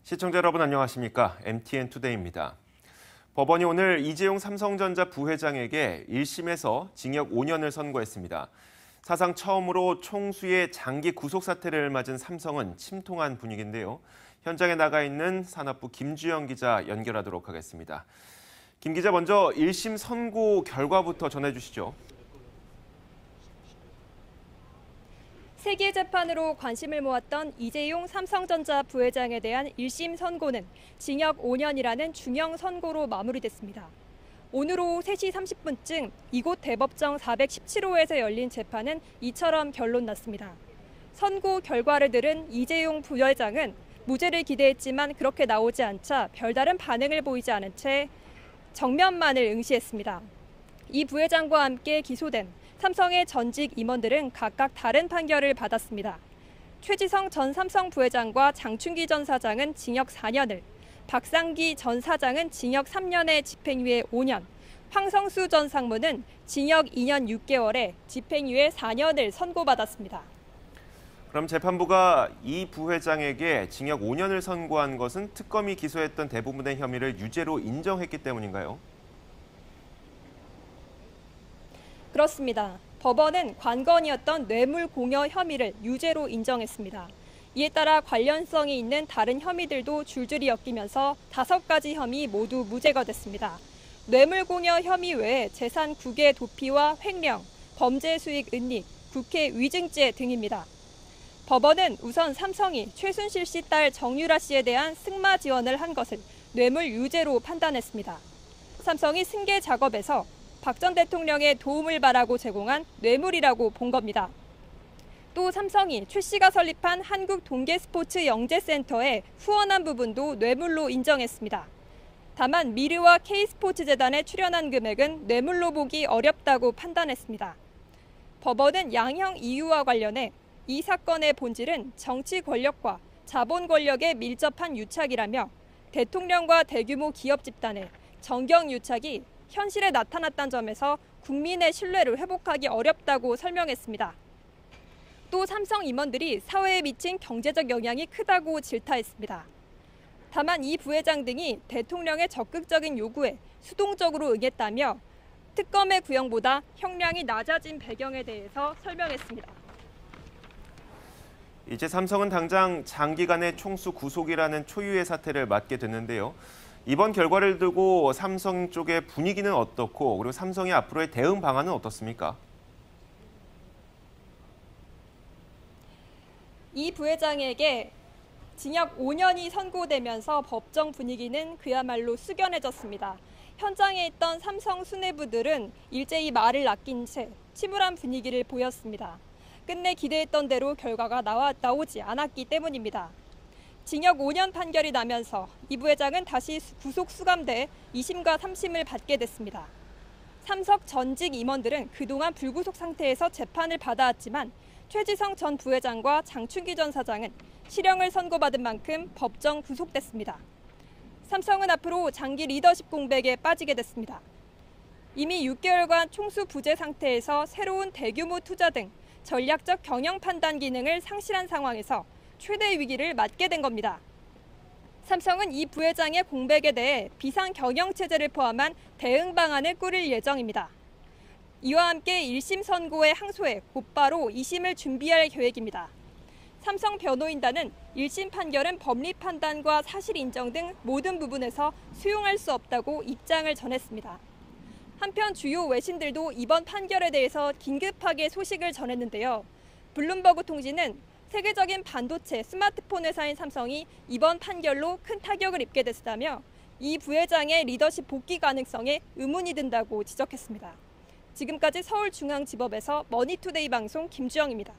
시청자 여러분 안녕하십니까? MTN 투데이입니다. 법원이 오늘 이재용 삼성전자 부회장에게 1심에서 징역 5년을 선고했습니다. 사상 처음으로 총수의 장기 구속 사태를 맞은 삼성은 침통한 분위기인데요. 현장에 나가 있는 산업부 김주영 기자 연결하도록 하겠습니다. 김 기자, 먼저 1심 선고 결과부터 전해주시죠. 세계 재판으로 관심을 모았던 이재용 삼성전자 부회장에 대한 1심 선고는 징역 5년이라는 중형 선고로 마무리됐습니다. 오늘 오후 3시 30분쯤 이곳 대법정 417호에서 열린 재판은 이처럼 결론났습니다. 선고 결과를 들은 이재용 부회장은 무죄를 기대했지만 그렇게 나오지 않자 별다른 반응을 보이지 않은 채 정면만을 응시했습니다. 이 부회장과 함께 기소된 삼성의 전직 임원들은 각각 다른 판결을 받았습니다. 최지성 전 삼성 부회장과 장충기 전 사장은 징역 4년을, 박상기 전 사장은 징역 3년에 집행유예 5년, 황성수 전 상무는 징역 2년 6개월에 집행유예 4년을 선고받았습니다. 그럼 재판부가 이 부회장에게 징역 5년을 선고한 것은 특검이 기소했던 대부분의 혐의를 유죄로 인정했기 때문인가요? 그렇습니다. 법원은 관건이었던 뇌물공여 혐의를 유죄로 인정했습니다. 이에 따라 관련성이 있는 다른 혐의들도 줄줄이 엮이면서 5가지 혐의 모두 무죄가 됐습니다. 뇌물공여 혐의 외에 재산 국외 도피와 횡령, 범죄 수익 은닉, 국회 위증죄 등입니다. 법원은 우선 삼성이 최순실 씨 딸 정유라 씨에 대한 승마 지원을 한 것을 뇌물 유죄로 판단했습니다. 삼성이 승계 작업에서 박 전 대통령의 도움을 바라고 제공한 뇌물이라고 본 겁니다. 또 삼성이 최 씨가 설립한 한국동계스포츠영재센터에 후원한 부분도 뇌물로 인정했습니다. 다만 미르와 K스포츠재단에 출연한 금액은 뇌물로 보기 어렵다고 판단했습니다. 법원은 양형 이유와 관련해 이 사건의 본질은 정치 권력과 자본 권력에 밀접한 유착이라며 대통령과 대규모 기업 집단의 정경 유착이 현실에 나타났다는 점에서 국민의 신뢰를 회복하기 어렵다고 설명했습니다. 또 삼성 임원들이 사회에 미친 경제적 영향이 크다고 질타했습니다. 다만 이 부회장 등이 대통령의 적극적인 요구에 수동적으로 응했다며 특검의 구형보다 형량이 낮아진 배경에 대해서 설명했습니다. 이제 삼성은 당장 장기간의 총수 구속이라는 초유의 사태를 맞게 됐는데요. 이번 결과를 두고 삼성 쪽의 분위기는 어떻고, 그리고 삼성의 앞으로의 대응 방안은 어떻습니까? 이 부회장에게 징역 5년이 선고되면서 법정 분위기는 그야말로 숙연해졌습니다. 현장에 있던 삼성 수뇌부들은 일제히 말을 아낀 채 침울한 분위기를 보였습니다. 끝내 기대했던 대로 결과가 나오지 않았기 때문입니다. 징역 5년 판결이 나면서 이 부회장은 다시 구속 수감돼 2심과 3심을 받게 됐습니다. 삼성 전직 임원들은 그동안 불구속 상태에서 재판을 받아왔지만 최지성 전 부회장과 장충기 전 사장은 실형을 선고받은 만큼 법정 구속됐습니다. 삼성은 앞으로 장기 리더십 공백에 빠지게 됐습니다. 이미 6개월간 총수 부재 상태에서 새로운 대규모 투자 등 전략적 경영 판단 기능을 상실한 상황에서 최대 위기를 맞게 된 겁니다. 삼성은 이 부회장의 공백에 대해 비상 경영 체제를 포함한 대응 방안을 꾸릴 예정입니다. 이와 함께 1심 선고에 항소해 곧바로 2심을 준비할 계획입니다. 삼성 변호인단은 1심 판결은 법리 판단과 사실 인정 등 모든 부분에서 수용할 수 없다고 입장을 전했습니다. 한편 주요 외신들도 이번 판결에 대해서 긴급하게 소식을 전했는데요. 블룸버그 통신은 세계적인 반도체, 스마트폰 회사인 삼성이 이번 판결로 큰 타격을 입게 됐다며 이 부회장의 리더십 복귀 가능성에 의문이 든다고 지적했습니다. 지금까지 서울중앙지법에서 머니투데이 방송 김주영입니다.